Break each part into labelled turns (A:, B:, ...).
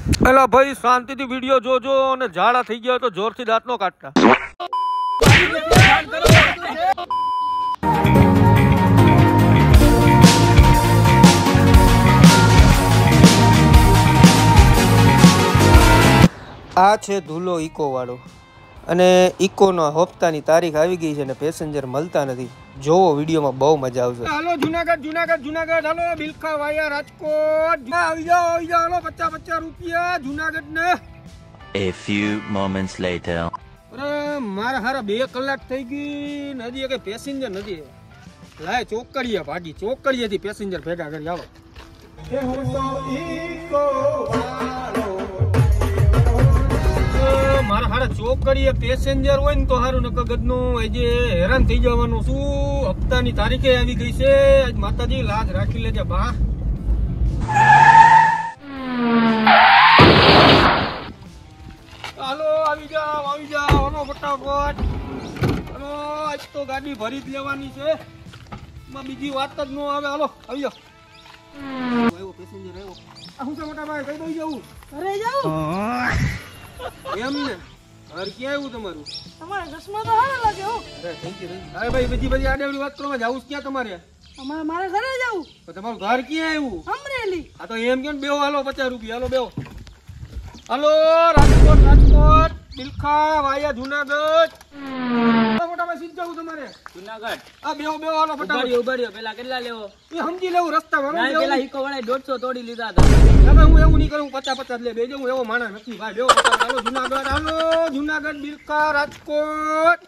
A: એલા ભાઈ શાંતિથી વિડિયો જોજો અને ઝાડા થઈ ગયા તો જોરથી દાંત નો કાઢતા. આ છે ધૂલો ઇકો વાળો અને ઇકોનો હપ્તાની તારીખ આવી ગઈ છે ને પેસેન્જર મળતા નથી. જોવો વિડીયોમાં બહુ મજા આવશે. હાલો જુનાગઢ હાલો બિલખા વાયા રાજકોટ આવી જાઓ હાલો 50 રૂપિયા જુનાગઢ ને.
B: A few moments later.
A: અરે મારા હારા 2 કલાક થઈ ગઈ નદી કે પેસેન્જર નથી. લાય ચોકડીએ ભાગી ચોકડીએથી પેસેન્જર ભેગા કરી આવો. મારા હારા ચોકડીએ પેસેન્જર હોય ને તો સારું નકર ગદનું આજે હેરાન થઈ જવાનું શું. હપ્તાની તારીખે આવી ગઈ છે. આજ માતાજી લાજ રાખી લેજે બા. હાલો આવી જાઓ હાલો ફટાફટ. હાલો આજ તો ગાડી ભરી જ લેવાની છે. એમાં બીજી વાત જ ન આવે. હાલો આવી જાઓ. આવ્યો પેસેન્જર આવ્યો. શું છે મોટા ભાઈ કઈ દઈ જવું?
C: ઘરે જાઉં
A: એમ ને ઘર ક્યાં આવ્યું તમારું?
C: તમારા ચશ્મા તો સારા લાગે હો.
A: અરે થેન્ક યુ. અરે ભાઈ બધી આડેવડી વાત કરવા જાવું ક્યાં તમારે?
C: મારે ઘરે જાઉં.
A: તો તમારું ઘર ક્યાં આવ્યું?
C: અમરેલી.
A: આ તો એમ કેમ બેહો. હાલો 50 રૂપિયા હાલો બેહો. હાલો રાજકોટ બિલખા વાયા જુનાગઢ. મોટા ભાઈ સીધ જવું તમારે
D: જુનાગઢ.
A: આ બેહો હાલો ફટાફટ.
D: ઉભાર્યો પેલા કેટલા લેવો?
A: એ સમજી લેવું રસ્તામાં.
D: પેલા ઈકો વાળા 150 તોડી લીધા હતા.
A: હું એવું નહીં કરું 50 લે બેજો. હું એવો માણસ નથી ભાઈ. બેહો હાલો જુનાગઢ બિલખા રાજકોટ.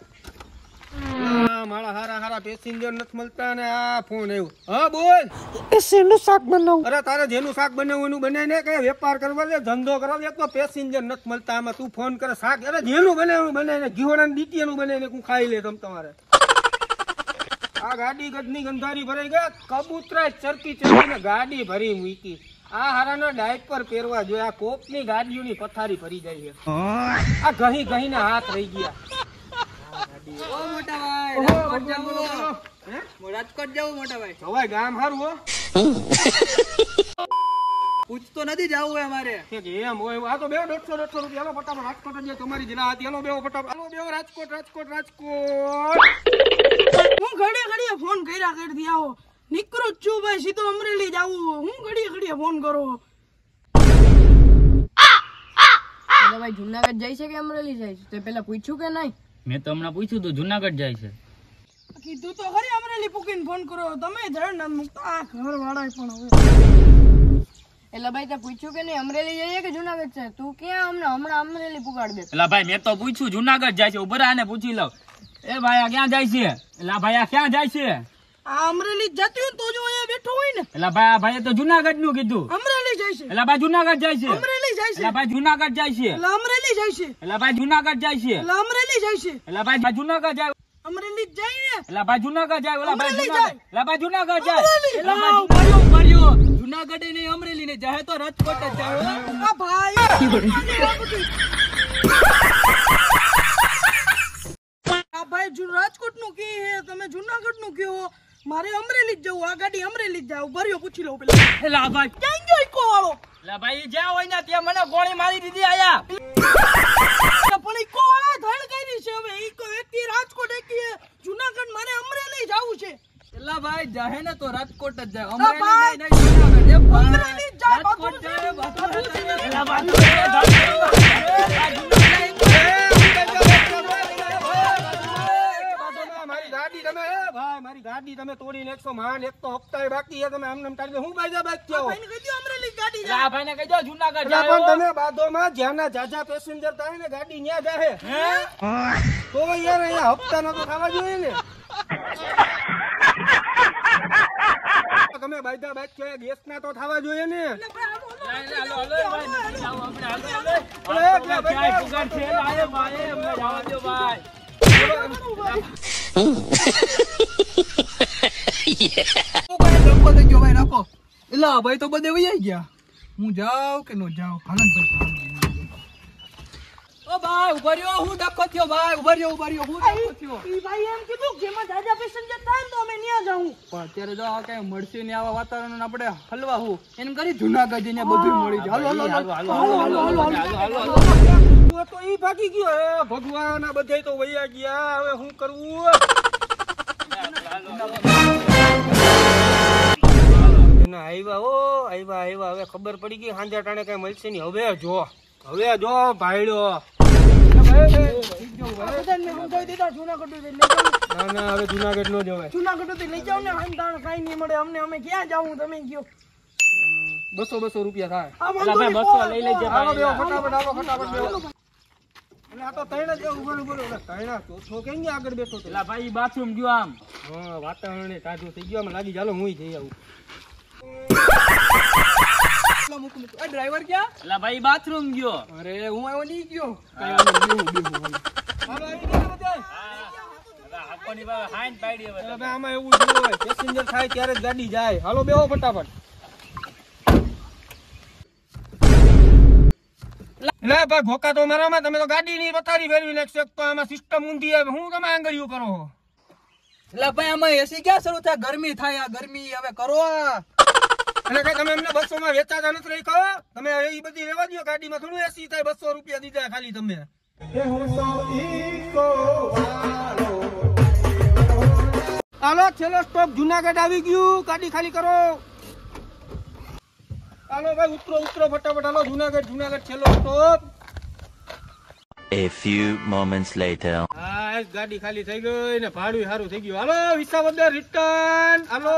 A: મારા હારા પેસેન્જર નથી મળતા ને આ ફોન આવ્યો. હા બોલ.
C: શેનું શાક બનાવું?
A: અરે તારે જેનું શાક બનાવવું એનું બનાવીને કઈ વેપાર કરવા દે ધંધો કરવા દે. તો પેસેન્જર નથી મળતા આમાં તું ફોન કરે શાક. અરે જેનું બનાવ્યું બનાવીને ઘીવડાની ડીટી એનું બનાવીને હું ખાઈ લે. તમારે આ ગાડી ગદની ગંધારી ભરાઈ ગયા. કબૂતરા ચરતી ગાડી ભરી મૂકી. આ હારાના ડાયપર પહેરવા જોઈએ. આ કોપની ગાડીઓની પથારી ભરી જાય છે. આ ઘહી ના હાથ રહી ગયા.
D: રાજકોટ જવું મોટા ભાઈ.
A: જવાય ગામ હારું હો.
D: પૂછતો નથી જવું હોય અમારે.
A: એમ હોય આ તો બે 150 રૂપિયા. હાલો ફટાફટ રાજકોટ જે તમારી જિલ્લા હતી. હાલો બેવો ફટાફટ. હાલો બેવો રાજકોટ.
C: હું ઘડીએ ફોન કર્યા કરતી આવો. નીકળો જ છું ભાઈ સીધો અમરેલી જાવું. હું ઘડીએ ફોન કરો.
E: એટલે ભાઈ જુનાગઢ જાય છે કે અમરેલી જાય છે? તે પેલા પૂછ્યું કે નહીં?
D: મેં તો હમણાં પૂછ્યું તું જુનાગઢ જાય છે.
C: કીધું તો ખરી અમરેલી પૂકીને ફોન કરો. તમે ધડ ના મૂકતા આ ઘર વાળા પણ હવે.
E: એટલે ભાઈ તે પૂછ્યું કે નહીં અમરેલી જઈએ કે જુનાગઢ છે? તું ક્યાં હમણાં અમરેલી પુગાડ દે.
D: એટલે ભાઈ મેં તો પૂછ્યું જુનાગઢ જાય છે. ઉભરા આને પૂછી લઉં. એ ભાઈ આ ક્યાં જાય છે? એટલે ભાઈ આ ક્યાં જાય છે?
C: આ અમરેલી જતી હોય તો જો અહીંયા બેઠો હોય ને.
D: એટલે ભાઈ આ ભાઈએ તો જુનાગઢ નું કીધું.
C: અમરેલી જાય છે.
D: એટલે ભાઈ જુનાગઢ જાય છે.
C: અમરેલી જાય છે.
D: એટલે ભાઈ જુનાગઢ જાય છે.
C: એટલે અમરેલી જાય છે.
D: એટલે ભાઈ જુનાગઢ જાય છે.
C: એટલે અમરેલી જાય છે.
D: એટલે ભાઈ જુનાગઢ જાય.
C: અમરેલી જાય ને.
D: એટલે ભાઈ જુનાગઢ જાય. ઓલા ભાઈ
C: અમરેલી
D: જુનાગઢ. એટલે ભાઈ જુનાગઢ જાય.
C: અમરેલી.
D: એટલે ભાઈ ઉભર્યો. જુનાગઢ એ નહીં અમરેલી ને જાય તો રાજકોટ જ જાય.
C: આ ભાઈ રાજકોટ નું કી હે તમે જુનાગઢ નું કયો? મારે અમરેલી જ જવું. આ ગાડી અમરેલી જ જાવ. ભર્યો પૂછી લઉં પેલા.
D: એટલે ભાઈ
C: ક્યાં ગયો ઈકો વાળો?
D: એટલે ભાઈ જ્યાં હોય ને ત્યાં મને ગોળી મારી દીધી આયા.
C: પણ ઈકો વાળા ધડ કરી છે. હવે ઈકો એકથી રાજકોટ એકથી જુનાગઢ. મારે અમરેલી જવું છે.
D: એટલે ભાઈ જાહે ને તો રાજકોટ જ જાય. અમરેલી નહીં જુનાગઢ. એ ભાઈ
C: અમરેલી જ જાય.
D: રાજકોટ જાય. એટલે
A: મારી ગાડી તમે તોડીને 100 માન. એક તો હપ્તા બાકી છે. તમે આમ ટાળી હું બાજા બાદ થયો.
C: અમરેલી ગાડી
D: એટલે આ ભાઈને કહી દો જુનાગઢ
A: પણ
D: જાય.
A: તમે બાદોમાં જ્યાંના જાજા પેસેન્જર થાય ને ગાડી ન્યા જાહે. તો યાર અહીંયા હપ્તા નો તો થવા જોઈએ ને. તમે બાજા બાદ છો ગેસ ના તો થવા જોઈએ ને.
D: ભાઈ તો બધે વહી ગયા. હું જાઉં કે નો જાઉં?
F: ઓ ભાઈ ઉભા રહ્યો, હું ડખો થયો ભાઈ, ઉભા રહ્યો હું ડખો થયો.
C: ઈ ભાઈ એમ કીધું કે જેમાં જાજા પેસેન્જર થાય ને તો અમે ન્યા જાઉં.
F: પણ અત્યારે જો આ કઈ મળશે ને આવા વાતાવરણ આપણે હલવા હું એમ કરી જુનાગઢ જઈને બધું મળી જાય.
A: તો ઈ ભાગી ગયો. હે ભગવાન, આ બધાય તો વયા ગયા. હવે શું કરવું? આવ્યા હવે ખબર પડી ગઈ. હાંજા ટાણે કઈ મળશે નહીં. હવે જો ભાઈડો.
C: બધાને સમજાવી દીધા જુનાગઢ લઈ જાઓ.
A: ના હવે જુનાગઢ નો જવાય.
C: જુનાગઢ લઈ જાઓ ને હાંધાણ કાઈ નહીં મળે અમને. અમે ક્યાં જાવું તમે કયો.
A: 200 રૂપિયા થાય.
C: આ
D: એલા
C: વાંધો
D: ભાઈ
C: નહીં,
D: 200 લઈ લેજે
A: હાલો બેહો,
D: ભાઈ.
A: ફટાફટ બેહો. એટલે આ તો તૈણ જ ઉભો. તૈણા ચોથો કેમ ગયા આગળ બેઠો તો?
D: એલા ભાઈ બાથરૂમ ગયો આમ.
A: હા, વાતાવરણ તાજું થઈ ગયું. આમ લાગી ચાલો હું જઈ આવું.
F: ડ્રાઈવર ક્યાં?
D: એલા ભાઈ બાથરૂમ ગયો.
F: અરે હું આવ્યો નહીં ગયો.
A: હાલો આવી ગયા બધાય.
D: હાકોની બાબા હાઈન પાડી હવે.
A: એટલે ભાઈ આમાં એવું જ હોય, પેસેન્જર થાય ત્યારે જ ગાડી જાય. હાલો બેહો ફટાફટ. લે ભાઈ ભોકા તો મારામાં. તમે તો ગાડી ની પથારી ફેરવી નાખશો. તો આમાં સિસ્ટમ ઊંધી આવે. હું તમે આંગળીઓ કરો છો?
F: એટલે ભાઈ આમાં એસી ક્યાં શરૂ થાય? ગરમી થાય. આ ગરમી હવે કરો.
A: એટલે કઈ તમે એમને 200 માં વેચાતા નથી રહી કહો? તમે એ બધી લેવા દો. ગાડીમાં થોડું એસી થાય. 200 રૂપિયા દીધા ખાલી તમે. હાલો છેલ્લો સ્ટોપ જુનાગઢ આવી ગયું. ગાડી ખાલી કરો. હાલો ભાઈ ઉતરો ફટાફટ. હાલો જુનાગઢ છેલ્લો stop.
B: A few moments later.
A: હા ગાડી ખાલી થઈ ગઈ ને ભાડું સારું થઈ ગયું. હાલો વિસાવદર રિટર્ન. હાલો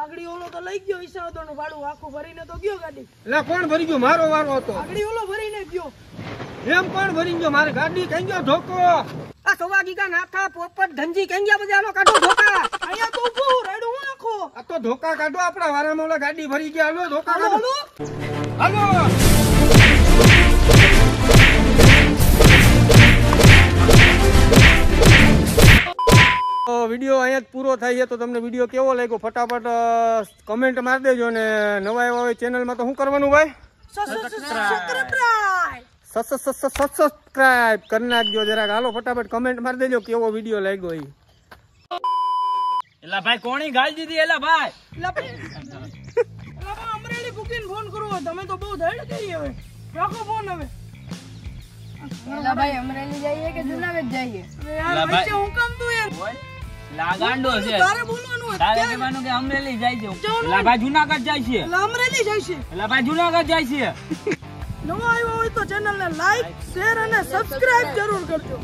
C: આગળી ઓલો તો લઈ ગયો ઈસાવદર નું ભાડું આખું ભરીને તો ગયો ગાડી.
A: એટલે કોણ ભરી ગયો? મારો વારો હતો.
C: આગળી ઓલો ભરીને ગયો.
A: એમ કોણ ભરી ગયો? મારી ગાડી કઈ ગયો ધોકો. આ સવા ગીગા નાખા પોપટ ધનજી કઈ ગયા? બજારનો કાઢો ધોકા.
C: અહીંયા તો ઊભું રાડું હું આખો.
A: આ તો ધોકા કાઢો. આપડા વારામાં ઓલા ગાડી ભરી ગયા. હાલો ધોકા
C: હાલો
A: કાઢો.
C: હાલો.
A: હાલો વિડીયો અહીંયા જ પૂરો થાય છે. તો તમને વિડીયો કેવો લાગ્યો ફટાફટ કમેન્ટ મારી દેજો. ને નવા એવા હોય ચેનલમાં તો શું કરવાનું ભાઈ? સબસ્ક્રાઇબ કરી નાખજો જરાક. હાલો ફટાફટ કમેન્ટ મારી દેજો કેવો વિડીયો લાગ્યો એ.
D: એલા ભાઈ કોણી ગાળ દીધી? એલા ભાઈ
C: અમરેલી બુકિંગ ફોન કરવો. તમે તો બહુ ધડ કરી. હવે રાખો ફોન. હવે
E: એલા ભાઈ અમરેલી જઈએ કે જુનાગઢ જઈએ?
C: અરે યાર વચ્ચે હું કામ તું યાર?
D: લાગાંડો છે.
C: તારે બોલવાનું.
D: તારે કહેવાનું કે અમરેલી જાય છે. એલા ભાઈ જુનાગઢ જાય છે.
C: એટલે અમરેલી જાય છે.
D: એલા ભાઈ જુનાગઢ જાય છે.
C: નવો આવ્યો હોય તો ચેનલને લાઈક શેર અને સબસ્ક્રાઇબ જરૂર કરજો.